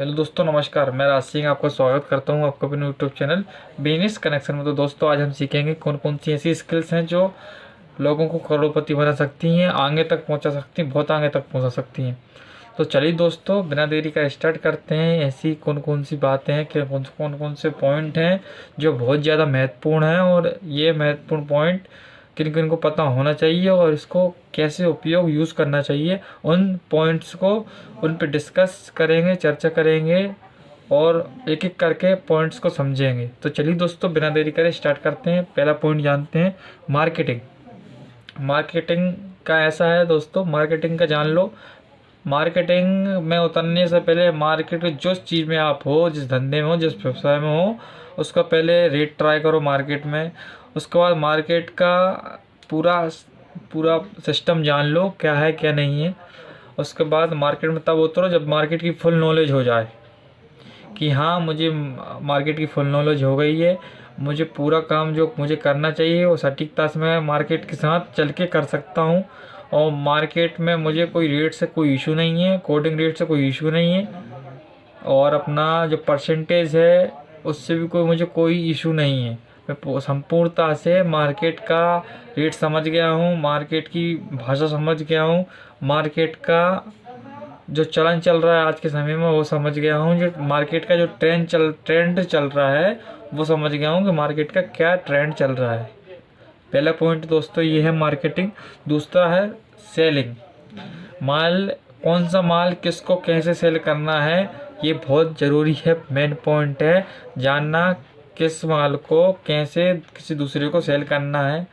Hello दोस्तों, नमस्कार। मैं राज सिंह आपका स्वागत करता हूं आपका अपने यूट्यूब चैनल बिजनेस कनेक्शन में। तो दोस्तों, आज हम सीखेंगे कौन कौन सी ऐसी स्किल्स हैं जो लोगों को करोड़पति बना सकती हैं, आगे तक पहुंचा सकती हैं, बहुत आगे तक पहुंचा सकती हैं। तो चलिए दोस्तों, बिना देरी का स्टार्ट करते हैं। ऐसी कौन कौन सी बातें हैं कि कौन कौन से पॉइंट हैं जो बहुत ज़्यादा महत्वपूर्ण हैं, और ये महत्वपूर्ण पॉइंट किन किन को पता होना चाहिए और इसको कैसे उपयोग यूज़ करना चाहिए। उन पॉइंट्स को उन पे डिस्कस करेंगे, चर्चा करेंगे और एक एक करके पॉइंट्स को समझेंगे। तो चलिए दोस्तों, बिना देरी करे स्टार्ट करते हैं। पहला पॉइंट जानते हैं, मार्केटिंग। मार्केटिंग का ऐसा है दोस्तों, मार्केटिंग का जान लो। मार्केटिंग में उतरने से पहले मार्केट जिस चीज़ में आप हो, जिस धंधे में हो, जिस व्यवसाय में हो, उसका पहले रेट ट्राई करो मार्केट में। उसके बाद मार्केट का पूरा पूरा सिस्टम जान लो, क्या है क्या नहीं है। उसके बाद मार्केट में तब उतरो जब मार्केट की फुल नॉलेज हो जाए कि हाँ, मुझे मार्केट की फुल नॉलेज हो गई है, मुझे पूरा काम जो मुझे करना चाहिए वो सटीकता से मैं मार्केट के साथ चल के कर सकता हूँ। और मार्केट में मुझे कोई रेट से कोई इशू नहीं है, कोडिंग रेट से कोई इशू नहीं है, और अपना जो परसेंटेज है उससे भी मुझे कोई इशू नहीं है। मैं संपूर्णता से मार्केट का रेट समझ गया हूँ, मार्केट की भाषा समझ गया हूँ, मार्केट का जो चलन चल रहा है आज के समय में वो समझ गया हूँ, जो मार्केट का जो ट्रेंड चल रहा है वो समझ गया हूँ कि मार्केट का क्या ट्रेंड चल रहा है। पहला पॉइंट दोस्तों ये है मार्केटिंग। दूसरा है सेलिंग। माल, कौन सा माल किसको कैसे सेल करना है ये बहुत ज़रूरी है। मेन पॉइंट है जानना किस माल को कैसे किसी दूसरे को सेल करना है।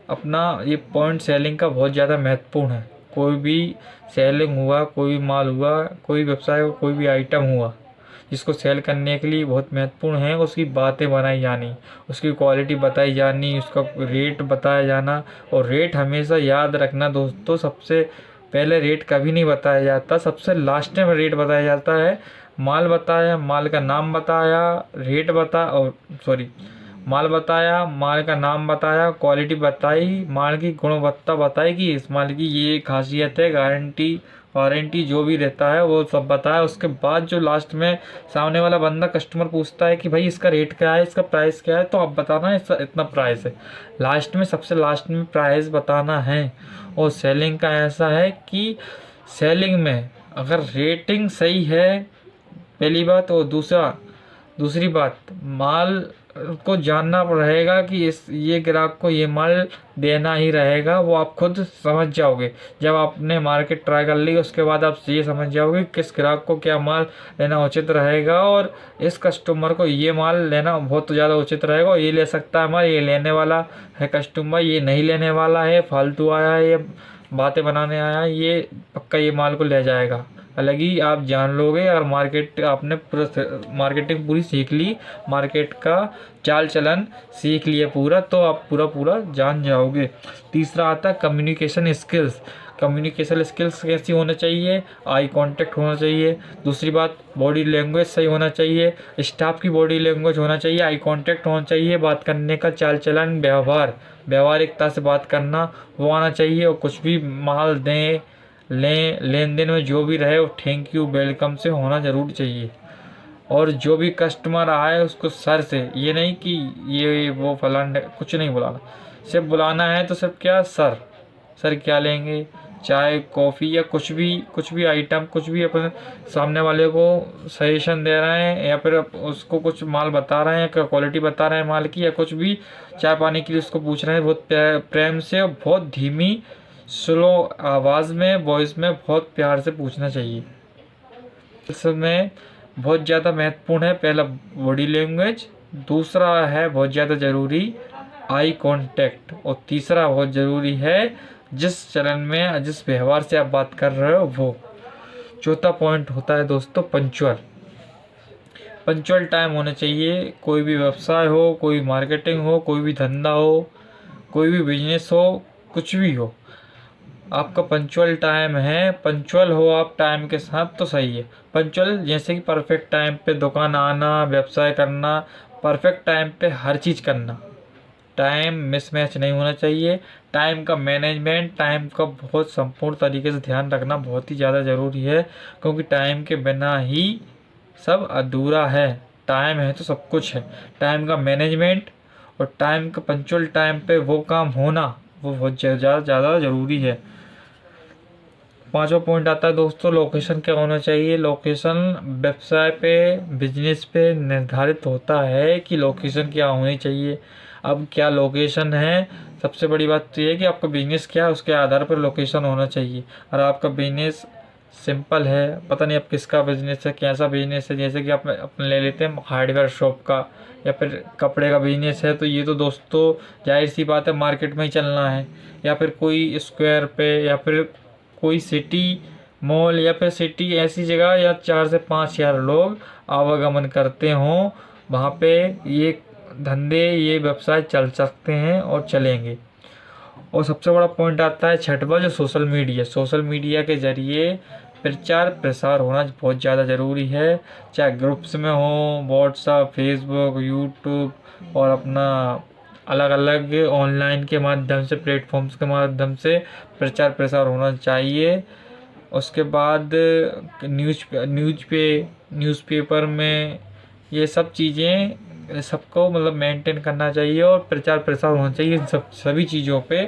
अपना ये पॉइंट सेलिंग का बहुत ज़्यादा महत्वपूर्ण है। कोई भी सेलिंग हुआ, कोई भी माल हुआ, कोई व्यवसाय हो, कोई भी आइटम हुआ, जिसको सेल करने के लिए बहुत महत्वपूर्ण है उसकी बातें बनाई जानी, उसकी क्वालिटी बताई जानी, उसका रेट बताया जाना। और रेट हमेशा याद रखना दोस्तों, सबसे पहले रेट कभी नहीं बताया जाता, सबसे लास्ट में रेट बताया जाता है। माल बताया, माल का नाम बताया, रेट बता और सॉरी माल बताया, माल का नाम बताया, क्वालिटी बताई, माल की गुणवत्ता बताई कि इस माल की ये खासियत है, गारंटी वारंटी जो भी रहता है वो सब बताया। उसके बाद जो लास्ट में सामने वाला बंदा कस्टमर पूछता है कि भाई इसका रेट क्या है, इसका प्राइस क्या है, तो आप बताना इसका इतना प्राइस है। लास्ट में, सबसे लास्ट में प्राइस बताना है। और सेलिंग का ऐसा है कि सेलिंग में अगर रेटिंग सही है पहली बात, और दूसरी बात माल को जानना रहेगा कि ये ग्राहक को ये माल देना ही रहेगा। वो आप खुद समझ जाओगे जब आपने मार्केट ट्राई कर ली। उसके बाद आप ये समझ जाओगे किस ग्राहक को क्या माल लेना उचित रहेगा, और इस कस्टमर को ये माल लेना बहुत ज़्यादा उचित रहेगा। और ये ले सकता है माल, ये लेने वाला है कस्टमर, ये नहीं लेने वाला है, फालतू आया है, ये बातें बनाने आया है, ये पक्का ये माल को ले जाएगा। अलग ही आप जान लोगे अगर मार्केट आपने मार्केटिंग पूरी सीख ली, मार्केट का चाल चलन सीख लिया पूरा, तो आप पूरा जान जाओगे। तीसरा आता है कम्युनिकेशन स्किल्स। कम्युनिकेशन स्किल्स कैसी होना चाहिए? आई कांटेक्ट होना चाहिए। दूसरी बात, बॉडी लैंग्वेज सही होना चाहिए, स्टाफ की बॉडी लैंग्वेज होना चाहिए, आई कांटेक्ट होना चाहिए, बात करने का चाल चलन, व्यवहारिकता से बात करना वो आना चाहिए। और कुछ भी माल दें लेन देन में जो भी रहे वो थैंक यू वेलकम से होना ज़रूर चाहिए। और जो भी कस्टमर आए उसको सर से, ये नहीं कि ये वो फलान, कुछ नहीं बुलाना। सिर्फ बुलाना है तो सिर्फ क्या, सर क्या लेंगे, चाय कॉफ़ी या कुछ भी आइटम, कुछ भी अपने सामने वाले को सजेशन दे रहे हैं या फिर उसको कुछ माल बता रहे हैं, क्वालिटी बता रहे हैं माल की, या कुछ भी चाय पानी के लिए उसको पूछ रहे हैं, बहुत प्रेम से और बहुत धीमी स्लो आवाज़ में, वॉइस में बहुत प्यार से पूछना चाहिए। इसमें बहुत ज़्यादा महत्वपूर्ण है पहला बॉडी लैंग्वेज, दूसरा है बहुत ज़्यादा ज़रूरी आई कांटेक्ट, और तीसरा बहुत ज़रूरी है जिस चलन में, जिस व्यवहार से आप बात कर रहे हो वो। चौथा पॉइंट होता है दोस्तों पंचुअल टाइम होना चाहिए। कोई भी व्यवसाय हो, कोई मार्केटिंग हो, कोई भी धंधा हो, कोई भी बिजनेस हो, कुछ भी हो, आपका पंचुअल टाइम है, पंचुअल हो आप टाइम के साथ तो सही है। पंचुअल जैसे कि परफेक्ट टाइम पे दुकान आना, व्यवसाय करना, परफेक्ट टाइम पे हर चीज़ करना। टाइम मिसमैच नहीं होना चाहिए। टाइम का मैनेजमेंट, टाइम का बहुत संपूर्ण तरीके से ध्यान रखना बहुत ही ज़्यादा ज़रूरी है, क्योंकि टाइम के बिना ही सब अधूरा है। टाइम है तो सब कुछ है। टाइम का मैनेजमेंट और टाइम का पंक्चुअल टाइम पे वो काम होना वो बहुत ज़्यादा ज़रूरी है। पांचवा पॉइंट आता है दोस्तों, लोकेशन क्या होना चाहिए। लोकेशन व्यवसाय पे, बिजनेस पे निर्धारित होता है कि लोकेशन क्या होनी चाहिए। अब क्या लोकेशन है, सबसे बड़ी बात तो ये है कि आपका बिजनेस क्या है, उसके आधार पर लोकेशन होना चाहिए। और आपका बिजनेस सिंपल है, पता नहीं आप किसका बिजनेस है, कैसा बिजनेस है, जैसे कि आप अपने ले लेते हैं हार्डवेयर शॉप का या फिर कपड़े का बिजनेस है, तो ये तो दोस्तों जाहिर सी बात है मार्केट में ही चलना है। या फिर कोई स्क्वायर पे या फिर कोई सिटी मॉल या फिर सिटी ऐसी जगह या 4 से 5 हज़ार लोग आवागमन करते हों, वहाँ पे ये धंधे, ये व्यवसाय चल सकते हैं और चलेंगे। और सबसे बड़ा पॉइंट आता है छठवां, जो सोशल मीडिया। सोशल मीडिया के ज़रिए प्रचार प्रसार होना बहुत ज़्यादा ज़रूरी है, चाहे ग्रुप्स में हो, व्हाट्सएप, फेसबुक, यूट्यूब और अपना अलग अलग ऑनलाइन के माध्यम से, प्लेटफॉर्म्स के माध्यम से प्रचार प्रसार होना चाहिए। उसके बाद न्यूज़पेपर में ये सब चीज़ें सबको मतलब मेंटेन करना चाहिए और प्रचार प्रसार होना चाहिए इन सभी चीज़ों पे,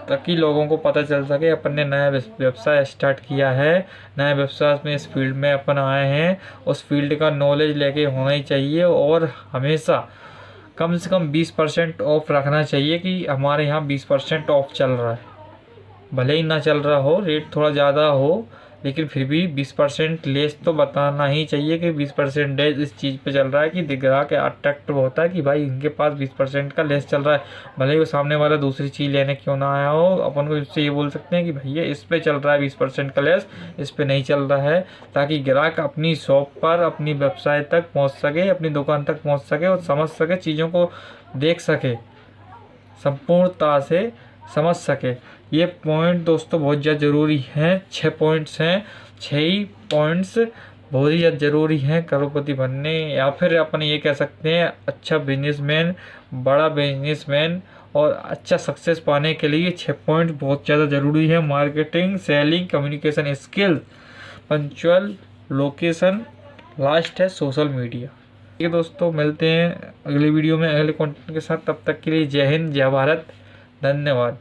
ताकि लोगों को पता चल सके अपन ने नया व्यवसाय स्टार्ट किया है, नए व्यवसाय में इस फील्ड में अपन आए हैं, उस फील्ड का नॉलेज लेके होना ही चाहिए। और हमेशा कम से कम 20% ऑफ रखना चाहिए कि हमारे यहाँ 20% ऑफ चल रहा है। भले ही ना चल रहा हो, रेट थोड़ा ज़्यादा हो, लेकिन फिर भी 20% लेस तो बताना ही चाहिए कि 20% इस चीज़ पे चल रहा है, कि ग्राहक अट्रैक्टिव होता है कि भाई इनके पास 20% का लेस चल रहा है। भले ही वो सामने वाला दूसरी चीज़ लेने क्यों ना आया हो, अपन को इससे ये बोल सकते हैं कि भैया इस पे चल रहा है 20% का लेस, इस पे नहीं चल रहा है, ताकि ग्राहक अपनी शॉप पर, अपनी वेबसाइट तक पहुँच सके, अपनी दुकान तक पहुँच सके और समझ सके, चीज़ों को देख सके, संपूर्णता से समझ सके। ये पॉइंट दोस्तों बहुत ज़्यादा ज़रूरी हैं। 6 पॉइंट्स हैं, 6 ही पॉइंट्स बहुत ही ज़्यादा ज़रूरी हैं करोड़पति बनने, या फिर अपन ये कह सकते हैं अच्छा बिजनेसमैन, बड़ा बिजनेसमैन और अच्छा सक्सेस पाने के लिए 6 पॉइंट बहुत ज़्यादा ज़रूरी है। Marketing, selling, communication skill, punctual, location, last है सोशल मीडिया। ठीक है दोस्तों, मिलते हैं अगली वीडियो में अगले कंटेंट के साथ। तब तक के लिए जय हिंद, जय भारत, धन्यवाद।